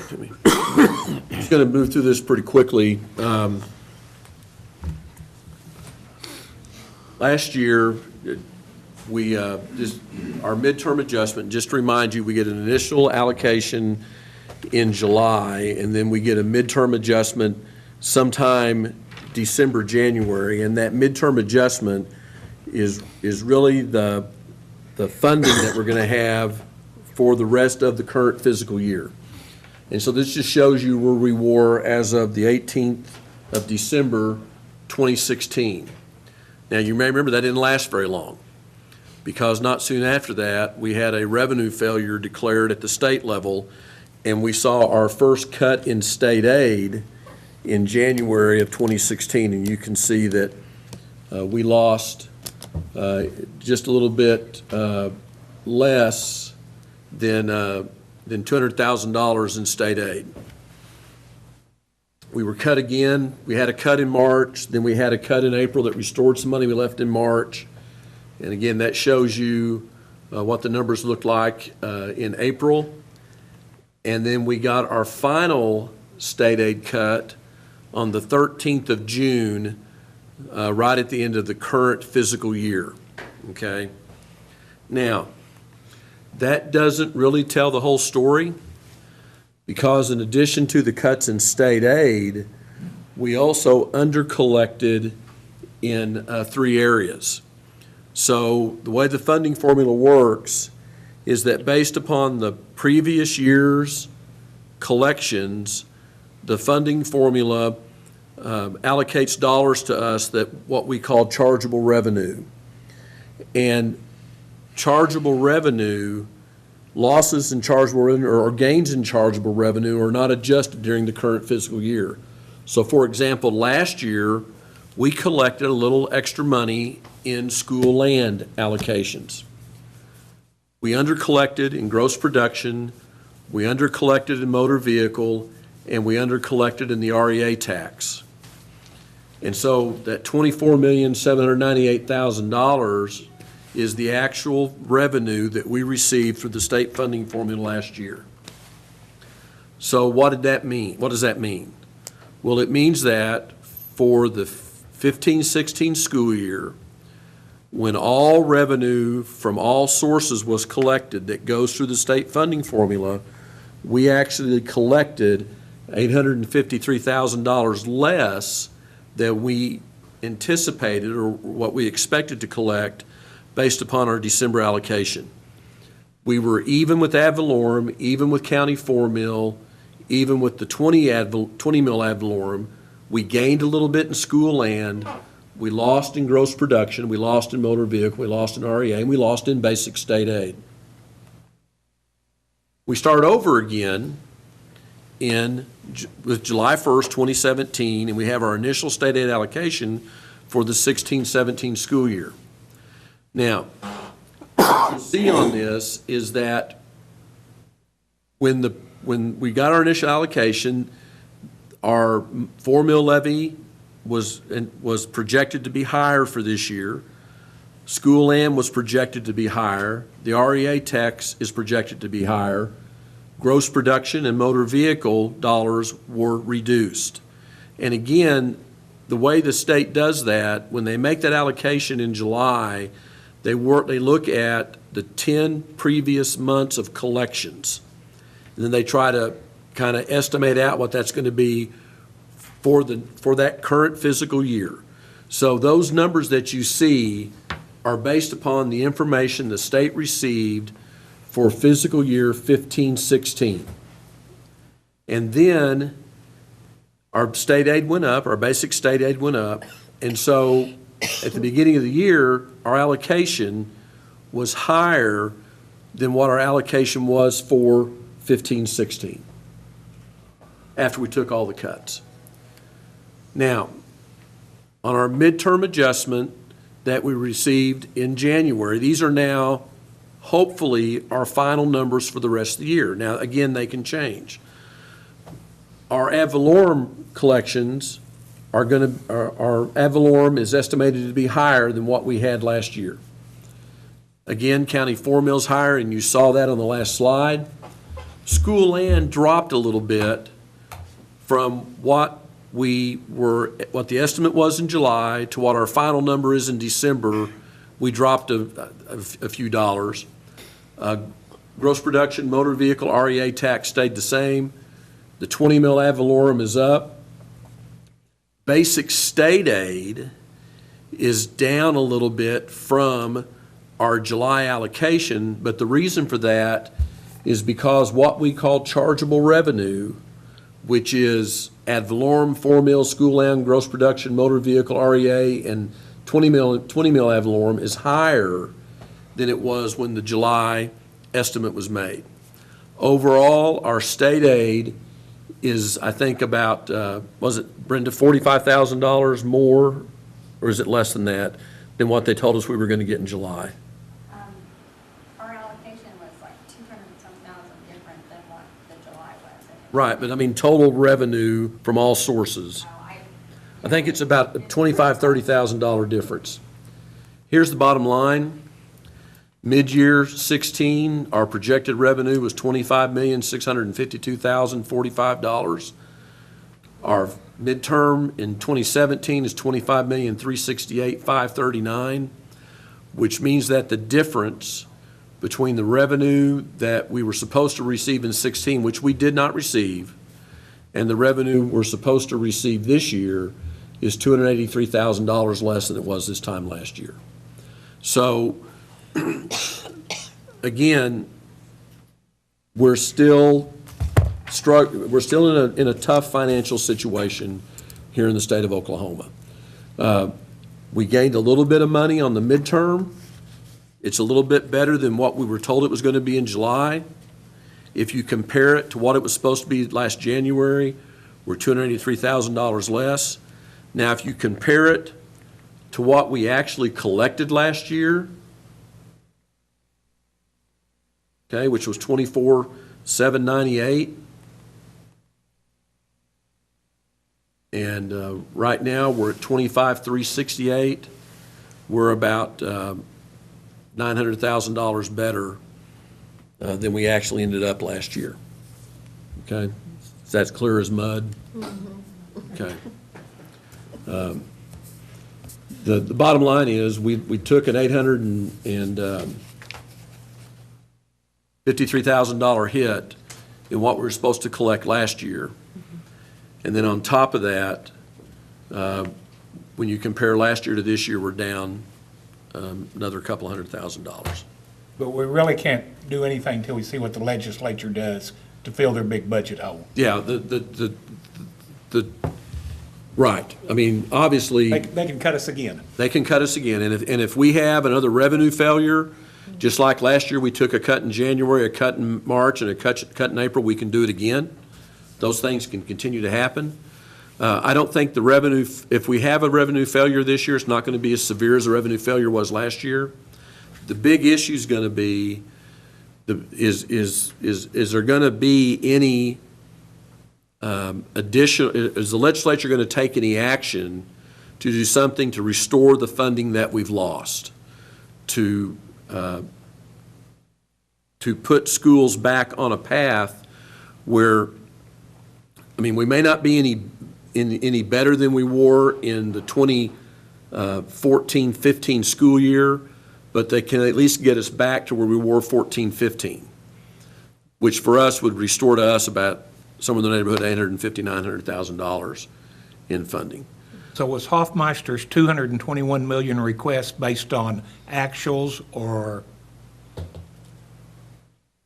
to me. Just going to move through this pretty quickly. Last year, we our midterm adjustment, just to remind you, we get an initial allocation in July, and then we get a midterm adjustment sometime December, January, and that midterm adjustment is really the funding that we're going to have for the rest of the current fiscal year. And so this just shows you where we were as of the 18th of December, 2016. Now, you may remember that didn't last very long, because not soon after that, we had a revenue failure declared at the state level, and we saw our first cut in state aid in January of 2016. And you can see that we lost just a little bit less than $200,000 in state aid. We were cut again. We had a cut in March, then we had a cut in April that restored some money we left in March. And again, that shows you what the numbers looked like in April. And then we got our final state aid cut on the 13th of June, right at the end of the current fiscal year, okay? Now, that doesn't really tell the whole story, because in addition to the cuts in state aid, we also undercollected in 3 areas. So the way the funding formula works is that based upon the previous year's collections, the funding formula allocates dollars to us that what we call chargeable revenue. And chargeable revenue, losses in chargeable revenue or gains in chargeable revenue are not adjusted during the current fiscal year. So for example, last year, we collected a little extra money in school land allocations. We undercollected in gross production, we undercollected in motor vehicle, and we undercollected in the REA tax. And so that $24,798,000 is the actual revenue that we received through the state funding formula last year. So what did that mean? What does that mean? Well, it means that for the 15-16 school year, when all revenue from all sources was collected that goes through the state funding formula, we actually collected $853,000 less than we anticipated or what we expected to collect based upon our December allocation. We were even with ad valorem, even with county 4 mil, even with the 20 mil ad valorem. We gained a little bit in school land, we lost in gross production, we lost in motor vehicle, we lost in REA, and we lost in basic state aid. We start over again with July 1st, 2017, and we have our initial state aid allocation for the 16-17 school year. Now, what you'll see on this is that when we got our initial allocation, our 4 mil levy was projected to be higher for this year. School land was projected to be higher. The REA tax is projected to be higher. Gross production and motor vehicle dollars were reduced. And again, the way the state does that, when they make that allocation in July, they look at the 10 previous months of collections. And then they try to kind of estimate out what that's going to be for that current fiscal year. So those numbers that you see are based upon the information the state received for fiscal year 15-16. And then our state aid went up, our basic state aid went up, and so at the beginning of the year, our allocation was higher than what our allocation was for 15-16 after we took all the cuts. Now, on our midterm adjustment that we received in January, these are now hopefully our final numbers for the rest of the year. Now, again, they can change. Our ad valorem collections our ad valorem is estimated to be higher than what we had last year. Again, County 4 mil's higher, and you saw that on the last slide. School land dropped a little bit from what the estimate was in July to what our final number is in December. We dropped a few dollars. Gross production motor vehicle REA tax stayed the same. The 20 mil ad valorem is up. Basic state aid is down a little bit from our July allocation, but the reason for that is because what we call chargeable revenue, which is ad valorem, 4 mil school land, gross production, motor vehicle, REA, and 20 mil ad valorem, is higher than it was when the July estimate was made. Overall, our state aid is, I think, about, was it, Brenda, $45,000 more, or is it less than that, than what they told us we were going to get in July? Our allocation was like 200 and some thousand different than what the July was. Right, but I mean total revenue from all sources. I think it's about a $25,000, $30,000 difference. Here's the bottom line. Mid-year 16, our projected revenue was $25,652,045. Our midterm in 2017 is $25,368,539, which means that the difference between the revenue that we were supposed to receive in 16, which we did not receive, and the revenue we're supposed to receive this year is $283,000 less than it was this time last year. So, again, we're still in a tough financial situation here in the state of Oklahoma. We gained a little bit of money on the midterm. It's a little bit better than what we were told it was going to be in July. If you compare it to what it was supposed to be last January, we're $283,000 less. Now, if you compare it to what we actually collected last year, okay, which was $24,798, and right now we're at $25,368. We're about $900,000 better than we actually ended up last year. Okay, is that clear as mud? Okay. The bottom line is we took an $853,000 hit in what we were supposed to collect last year. And then on top of that, when you compare last year to this year, we're down another couple $100,000. But we really can't do anything until we see what the legislature does to fill their big budget hole. Yeah, right. I mean, obviously. They can cut us again. They can cut us again. And if we have another revenue failure, just like last year, we took a cut in January, a cut in March, and a cut in April, we can do it again. Those things can continue to happen. I don't think the revenue, if we have a revenue failure this year, it's not going to be as severe as the revenue failure was last year. The big issue is going to be, is there going to be any additional, is the legislature going to take any action to do something to restore the funding that we've lost, to put schools back on a path where, I mean, we may not be any better than we were in the 2014-15 school year, but they can at least get us back to where we were 14-15, which for us would restore to us about somewhere in the neighborhood of $850,000, $900,000 in funding. So was Hoffmeister's $221 million request based on actuals, or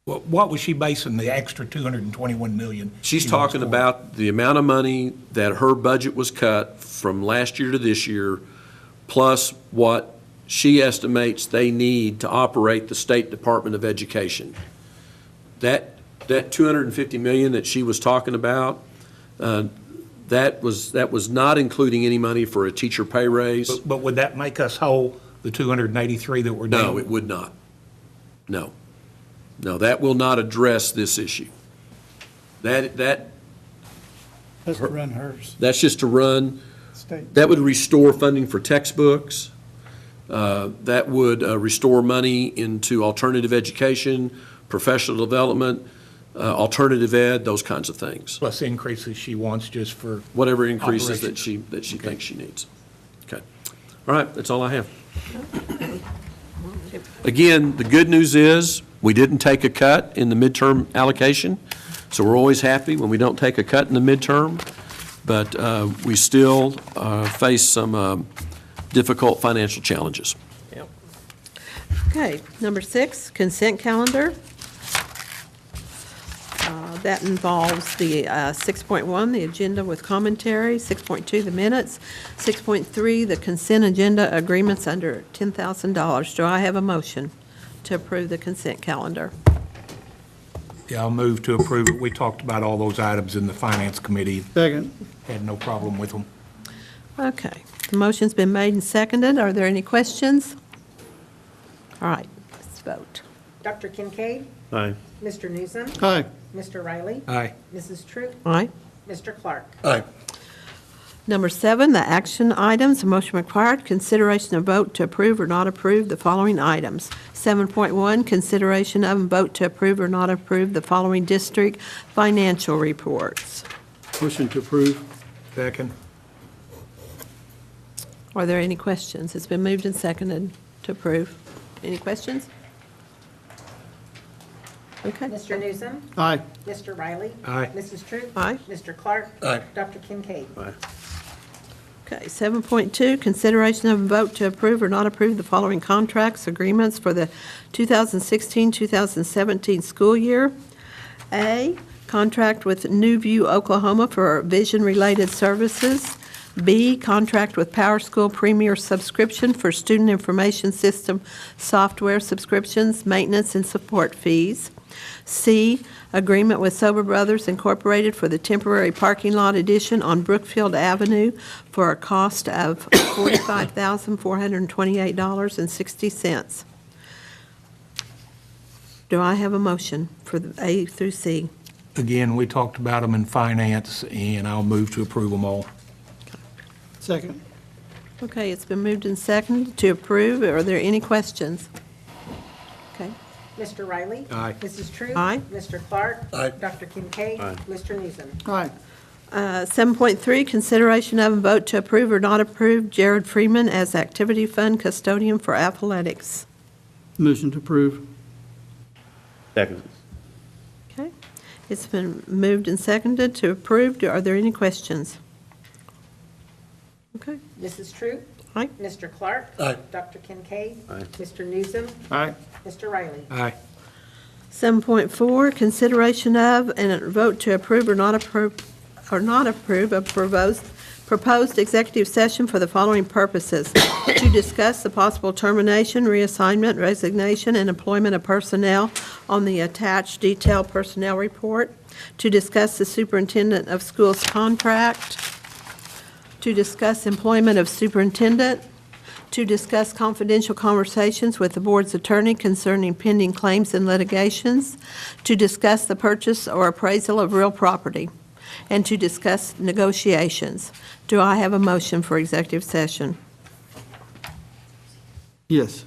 what was she basing the extra $221 million? She's talking about the amount of money that her budget was cut from last year to this year, plus what she estimates they need to operate the State Department of Education. That $250 million that she was talking about, that was not including any money for a teacher pay raise. But would that make us whole, the 283 that we're down? No, it would not. No, that will not address this issue. That's to run hers. That's just to run. State. That would restore funding for textbooks. That would restore money into alternative education, professional development. alternative ed, those kinds of things. Plus increases she wants just for, Whatever increases that Operations. she thinks she needs. Okay. All right, that's all I have. Again, the good news is, we didn't take a cut in the midterm allocation, so we're always happy when we don't take a cut in the midterm, but we still face some difficult financial challenges. Okay, number 6, consent calendar. That involves the 6.1, the agenda with commentary, 6.2, the minutes, 6.3, the consent agenda agreements under $10,000. Do I have a motion to approve the consent calendar? yeah, I'll move to approve it. We talked about all those items in the Finance Committee, Second. had no problem with them. Okay, the motion's been made and seconded. Are there any questions? All right, let's vote. Dr. Kincaid? Aye. Mr. Newsom? Aye. Mr. Riley? Aye. Mrs. Troop? Aye. Mr. Clark? Aye. Number 7, the action items, a motion required, consideration of vote to approve or not approve the following items. 7.1, consideration of and vote to approve or not approve the following district financial reports. Motion to approve. Second. Are there any questions? It's been moved and seconded to approve. Any questions? Okay. Mr. Newsom? Aye. Mr. Riley? Aye. Mrs. Troop? Aye. Mr. Clark? Aye. Dr. Kincaid? Aye. Okay, 7.2, consideration of and vote to approve or not approve the following contracts, agreements for the 2016-2017 school year. A, contract with New View, Oklahoma for vision-related services. B, contract with Power School Premier subscription for student information system software subscriptions, maintenance, and support fees. C, agreement with Sober Brothers Incorporated for the temporary parking lot addition on Brookfield Avenue for a cost of $45,428.60. Do I have a motion for the A through C? Again, we talked about them in Finance, and I'll move to approve them all. Second. Okay, it's been moved and seconded to approve. Are there any questions? Okay. Mr. Riley? Aye. Mrs. Troop? Aye. Mr. Clark? Aye. Dr. Kincaid? Aye. Mr. Newsom? Aye. 7.3, consideration of and vote to approve or not approve Jared Freeman as activity fund custodian for athletics. Motion to approve. Second. Okay. It's been moved and seconded to approve. Are there any questions? Okay. Mrs. Troop? Aye. Mr. Clark? Aye. Dr. Kincaid? Aye. Mr. Newsom? Aye. Mr. Riley? Aye. 7.4, consideration of and a vote to approve or not approve a proposed executive session for the following purposes: to discuss the possible termination, reassignment, resignation, and employment of personnel on the attached detailed personnel report, to discuss the superintendent of schools contract, to discuss employment of superintendent, to discuss confidential conversations with the board's attorney concerning pending claims and litigations, to discuss the purchase or appraisal of real property, and to discuss negotiations. Do I have a motion for executive session? Yes.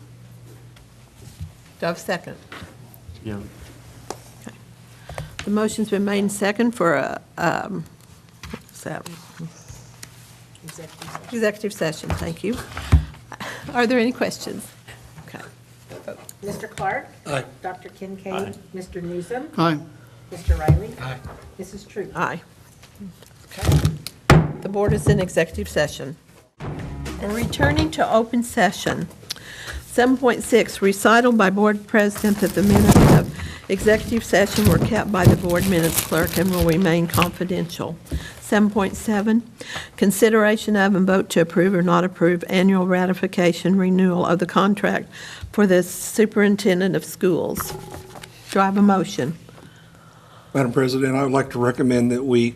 Do I have a second? Yeah. The motion's been made and second for a, what's that? Executive session, thank you. Are there any questions? Okay. Mr. Clark? Aye. Dr. Kincaid? Mr. Newsom? Aye. Mr. Riley? Aye. Mrs. Troop? Aye. The board is in executive session. And returning to open session. 7.6, recital by board president that the minutes of executive session were kept by the board minutes clerk and will remain confidential. 7.7, consideration of and vote to approve or not approve annual ratification renewal of the contract for the superintendent of schools. Do I have a motion? Madam President, I would like to recommend that we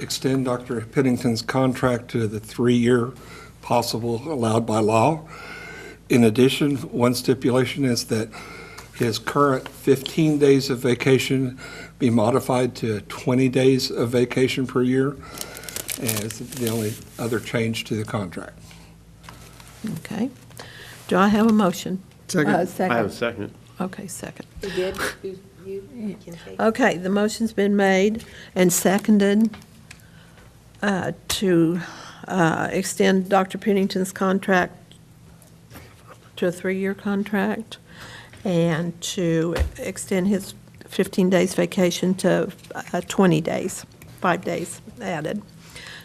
extend Dr. Pennington's contract to the 3-year possible allowed by law. In addition, one stipulation is that his current 15 days of vacation be modified to 20 days of vacation per year, and it's the only other change to the contract. Okay. Do I have a motion? Second. Second. I have a second. Okay, second. You did? You You, Kincaid. Okay, the motion's been made and seconded to extend Dr. Pennington's contract to a 3-year contract and to extend his 15 days vacation to 20 days, 5 days added,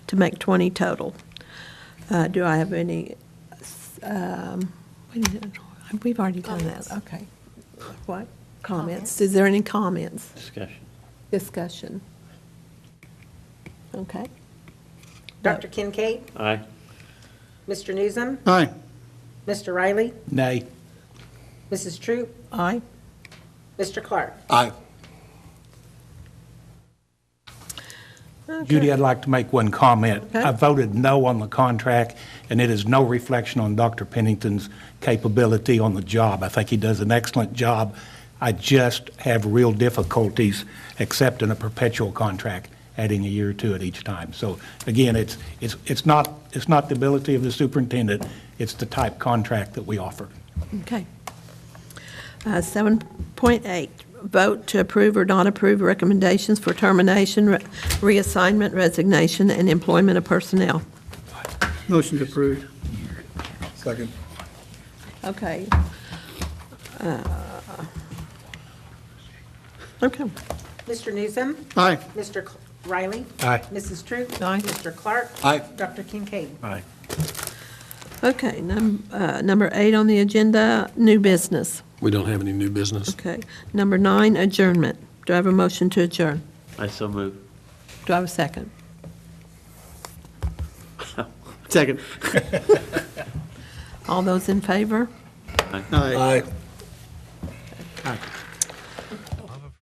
to make 20 total. Do I have any, wait a minute, we've already done that, okay. What? Comments? Is there any comments? Discussion. Okay. Dr. Kincaid, Aye. Mr. Newsom, Aye. Mr. Riley, Nay. Mrs. Troop, Aye. Mr. Clark. Aye. Judy, I'd like to make one comment. Okay. I voted no on the contract, and it is no reflection on Dr. Pennington's capability on the job. I think he does an excellent job. I just have real difficulties accepting a perpetual contract, adding a year or two at each time. So again, it's not the ability of the superintendent, it's the type contract that we offer. Okay. 7.8, vote to approve or not approve recommendations for termination, reassignment, resignation, and employment of personnel. Motion to approve. Second. Okay. Okay. Mr. Newsom, Aye. Mr. Riley. Aye. Mrs. Troop. Aye. Mr. Clark. Aye. Dr. Kincaid. Aye. Okay, number 8 on the agenda, new business. We don't have any new business. Okay. Number 9, adjournment. Do I have a motion to adjourn? I so move. Do I have a second? Second. All those in favor? Aye. Aye.